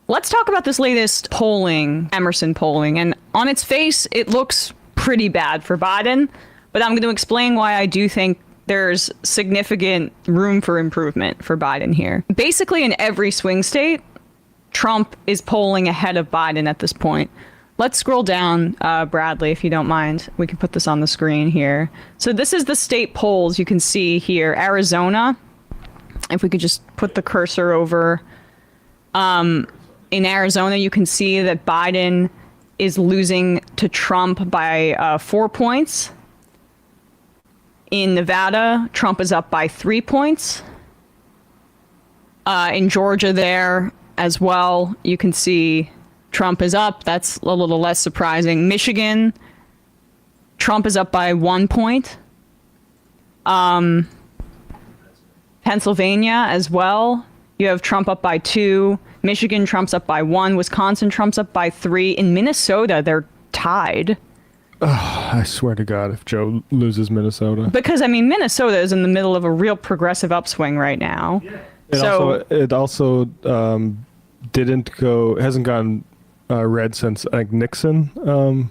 let's talk about this latest polling, Emerson polling. And on its face, it looks pretty bad for Biden. But I'm going to explain why I do think there's significant room for improvement for Biden here. Basically, in every swing state, Trump is polling ahead of Biden at this point. Let's scroll down, Bradley, if you don't mind. We can put this on the screen here. So this is the state polls you can see here. Arizona, if we could just put the cursor over. In Arizona, you can see that Biden is losing to Trump by 4 points. In Nevada, Trump is up by 3 points. In Georgia there as well, you can see Trump is up. That's a little less surprising. Michigan, Trump is up by 1 point. Pennsylvania as well, you have Trump up by 2. Michigan, Trump's up by 1. Wisconsin, Trump's up by 3. In Minnesota, they're tied. Oh, I swear to God, if Joe loses Minnesota. Because, I mean, Minnesota is in the middle of a real progressive upswing right now. Yeah. It also didn't go, it hasn't gone red since, I think, Nixon,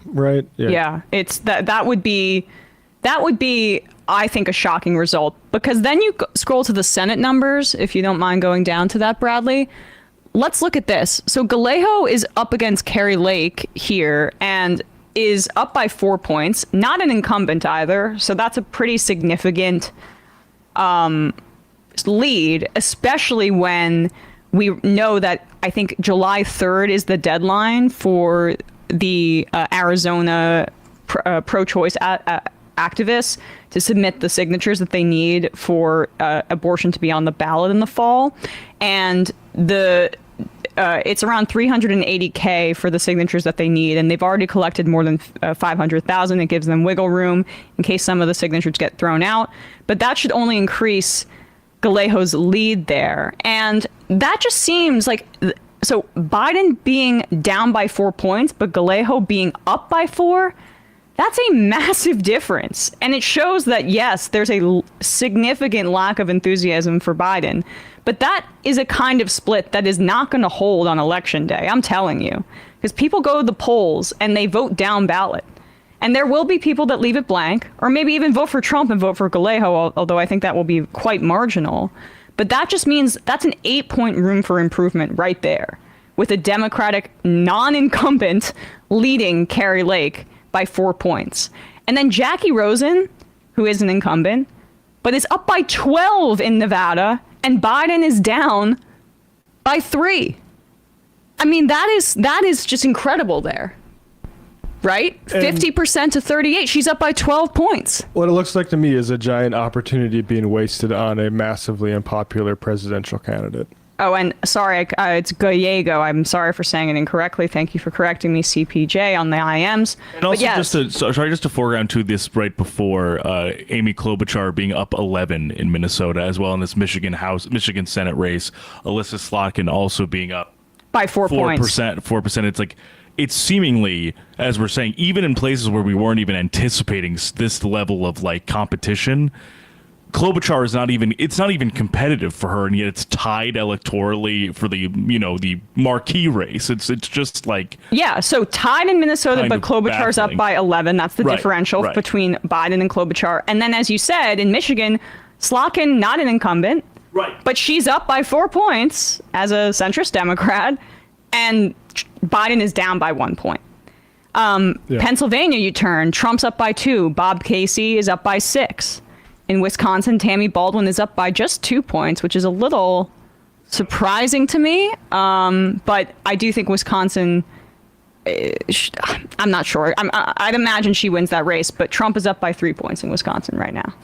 right? Yeah, it's that would be, I think, a shocking result. Because then you scroll to the Senate numbers, if you don't mind going down to that, Bradley. Let's look at this. So Galejo is up against Kari Lake here, and is up by 4 points, not an incumbent either. So that's a pretty significant lead, especially when we know that I think July 3rd is the deadline for the Arizona pro-choice activists to submit the signatures that they need for abortion to be on the ballot in the fall. And it's around 380K for the signatures that they need, and they've already collected more than 500,000. It gives them wiggle room in case some of the signatures get thrown out. But that should only increase Galejo's lead there. And that just seems like, so Biden being down by 4 points, but Galejo being up by 4, that's a massive difference. And it shows that, yes, there's a significant lack of enthusiasm for Biden. But that is a kind of split that is not going to hold on election day, I'm telling you. Because people go to the polls and they vote down ballot. And there will be people that leave it blank, or maybe even vote for Trump and vote for Galejo, although I think that will be quite marginal. But that just means that's an 8-point room for improvement right there, with a Democratic non-incumbent leading Kari Lake by 4 points. And then Jackie Rosen, who is an incumbent, but is up by 12 in Nevada, and Biden is down by 3. I mean, that is just incredible there. Right? 50% to 38. She's up by 12 points. What it looks like to me is a giant opportunity being wasted on a massively unpopular presidential candidate. Oh, and sorry, it's Gallego. I'm sorry for saying it incorrectly. Thank you for correcting me, CPJ, on the IMs. And also, just to foreground to this right before, Amy Klobuchar being up 11 in Minnesota, as well in this Michigan Senate race. Alyssa Slotkin also being up by 4 points. 4%. It's like, it's seemingly, as we're saying, even in places where we weren't even anticipating this level of like competition, Klobuchar is not even competitive for her, and yet it's tied electorally for the marquee race. It's just like, yeah, so tied in Minnesota, but Klobuchar's up by 11. That's the differential between Biden and Klobuchar. And then, as you said, in Michigan, Slotkin, not an incumbent, but she's up by 4 points as a centrist Democrat, and Biden is down by 1 point. Pennsylvania, you turn, Trump's up by 2. Bob Casey is up by 6. In Wisconsin, Tammy Baldwin is up by just 2 points, which is a little surprising to me. But I do think Wisconsin, I'm not sure. I'd imagine she wins that race, but Trump is up by 3 points in Wisconsin right now.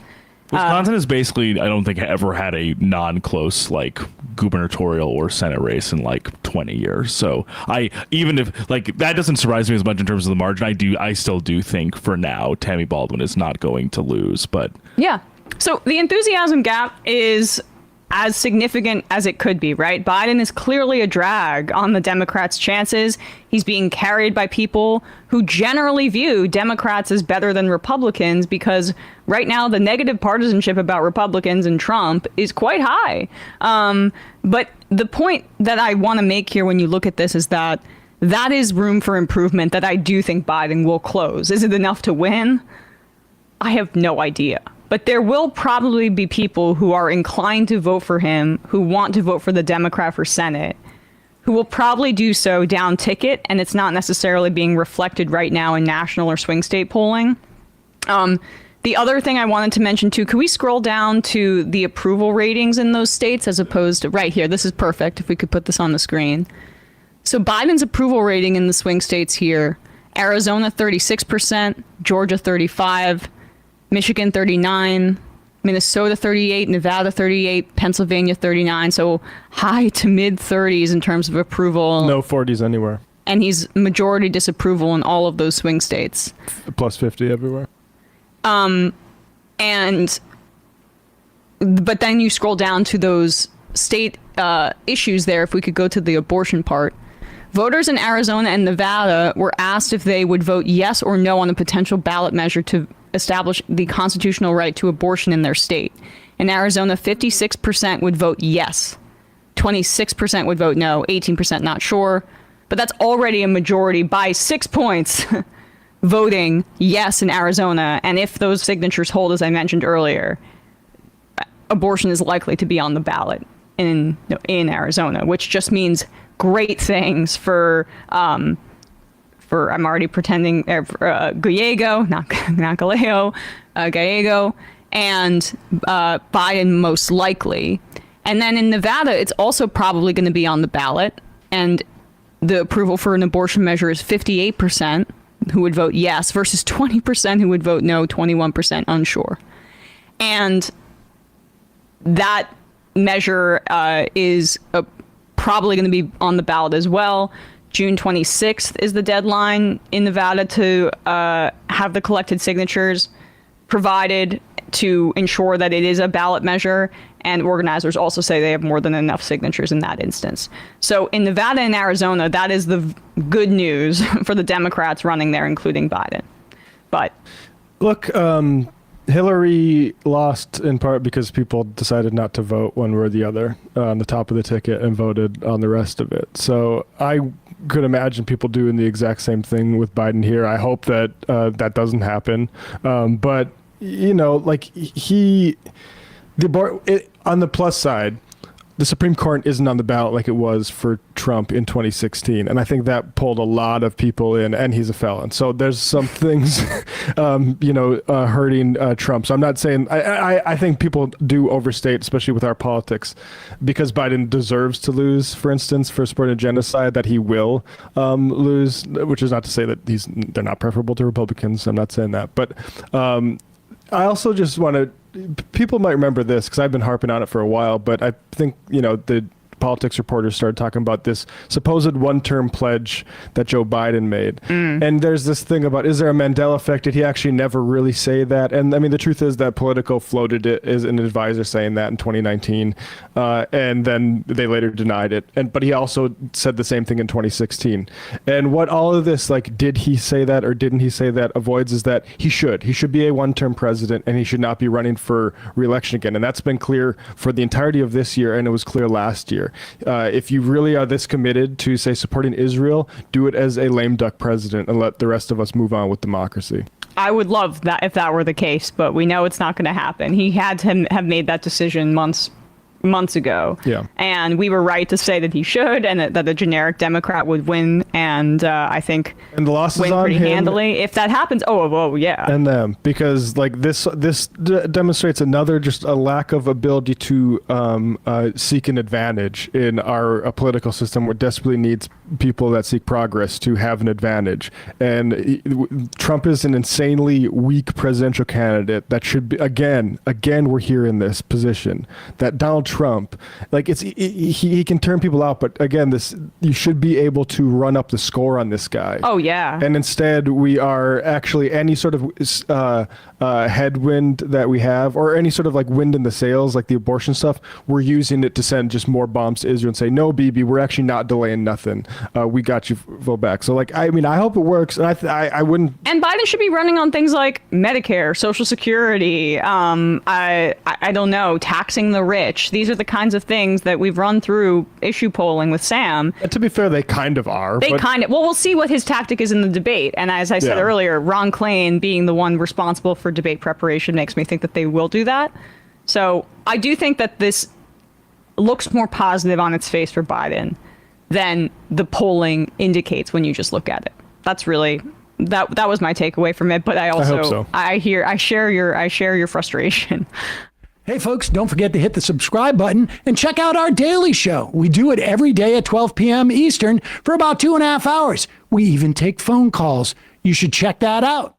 Wisconsin has basically, I don't think, ever had a non-close like gubernatorial or Senate race in like 20 years. So even if like that doesn't surprise me as much in terms of the margin, I still do think for now Tammy Baldwin is not going to lose. But yeah, so the enthusiasm gap is as significant as it could be, right? Biden is clearly a drag on the Democrats' chances. He's being carried by people who generally view Democrats as better than Republicans because right now the negative partisanship about Republicans and Trump is quite high. But the point that I want to make here when you look at this is that is room for improvement that I do think Biden will close. Is it enough to win? I have no idea. But there will probably be people who are inclined to vote for him, who want to vote for the Democrat for Senate, who will probably do so down ticket, and it's not necessarily being reflected right now in national or swing state polling. The other thing I wanted to mention too, could we scroll down to the approval ratings in those states as opposed to right here? This is perfect if we could put this on the screen. So Biden's approval rating in the swing states here, Arizona 36%, Georgia 35%, Michigan 39%, Minnesota 38%, Nevada 38%, Pennsylvania 39%. So high to mid 30s in terms of approval. No 40s anywhere. And he's majority disapproval in all of those swing states. Plus 50 everywhere. But then you scroll down to those state issues there. If we could go to the abortion part. Voters in Arizona and Nevada were asked if they would vote yes or no on a potential ballot measure to establish the constitutional right to abortion in their state. In Arizona, 56% would vote yes, 26% would vote no, 18% not sure. But that's already a majority by 6 points voting yes in Arizona. And if those signatures hold, as I mentioned earlier, abortion is likely to be on the ballot in Arizona, which just means great things for I'm already pretending Gallego, not Gallego, Gallego, and Biden most likely. And then in Nevada, it's also probably going to be on the ballot, and the approval for an abortion measure is 58% who would vote yes versus 20% who would vote no, 21% unsure. And that measure is probably going to be on the ballot as well. June 26th is the deadline in Nevada to have the collected signatures provided to ensure that it is a ballot measure. And organizers also say they have more than enough signatures in that instance. So in Nevada and Arizona, that is the good news for the Democrats running there, including Biden. But look, Hillary lost in part because people decided not to vote one way or the other on the top of the ticket and voted on the rest of it. So I could imagine people doing the exact same thing with Biden here. I hope that that doesn't happen. But, you know, like on the plus side, the Supreme Court isn't on the ballot like it was for Trump in 2016. And I think that pulled a lot of people in, and he's a felon. So there's some things, hurting Trump. So I'm not saying, I think people do overstate, especially with our politics, because Biden deserves to lose, for instance, for supporting genocide, that he will lose, which is not to say that they're not preferable to Republicans. I'm not saying that. But I also just want to, people might remember this because I've been harping on it for a while, but I think, the politics reporters started talking about this supposed one-term pledge that Joe Biden made. And there's this thing about, is there a Mandela effect? Did he actually never really say that? And I mean, the truth is that Politico floated it as an advisor saying that in 2019. And then they later denied it. But he also said the same thing in 2016. And what all of this, like, did he say that or didn't he say that, avoids is that he should be a one-term president, and he should not be running for re-election again. And that's been clear for the entirety of this year, and it was clear last year. If you really are this committed to, say, supporting Israel, do it as a lame duck president and let the rest of us move on with democracy. I would love that if that were the case, but we know it's not going to happen. He had to have made that decision months ago. Yeah. And we were right to say that he should, and that the generic Democrat would win. And I think and the loss win is on pretty him, handily. If that happens, yeah. And them, because like this demonstrates another just a lack of ability to seek an advantage in our political system, where desperately needs people that seek progress to have an advantage. And Trump is an insanely weak presidential candidate that should be, again, we're here in this position that Donald Trump, like he can turn people out, but again, you should be able to run up the score on this guy. Oh yeah. And instead we are actually, any sort of headwind that we have, or any sort of like wind in the sails, like the abortion stuff, we're using it to send just more bombs to Israel and say, no, Bibi, we're actually not delaying nothing. We got you, vote back. So like, I mean, I hope it works. And I wouldn't. And Biden should be running on things like Medicare, Social Security, I don't know, taxing the rich. These these are the kinds of things that we've run through issue polling with Sam. And to be fair, they kind of are. Well, we'll see what his tactic is in the debate. And as I said earlier, Ron Klain being the one responsible for debate preparation makes me think that they will do that. So I do think that this looks more positive on its face for Biden than the polling indicates when you just look at it. That's really that was my takeaway from it. But I also hope so. I share your frustration. Hey, folks, don't forget to hit the subscribe button and check out our daily show. We do it every day at 12 p.m. Eastern for about 2.5 hours. We even take phone calls. You should check that out.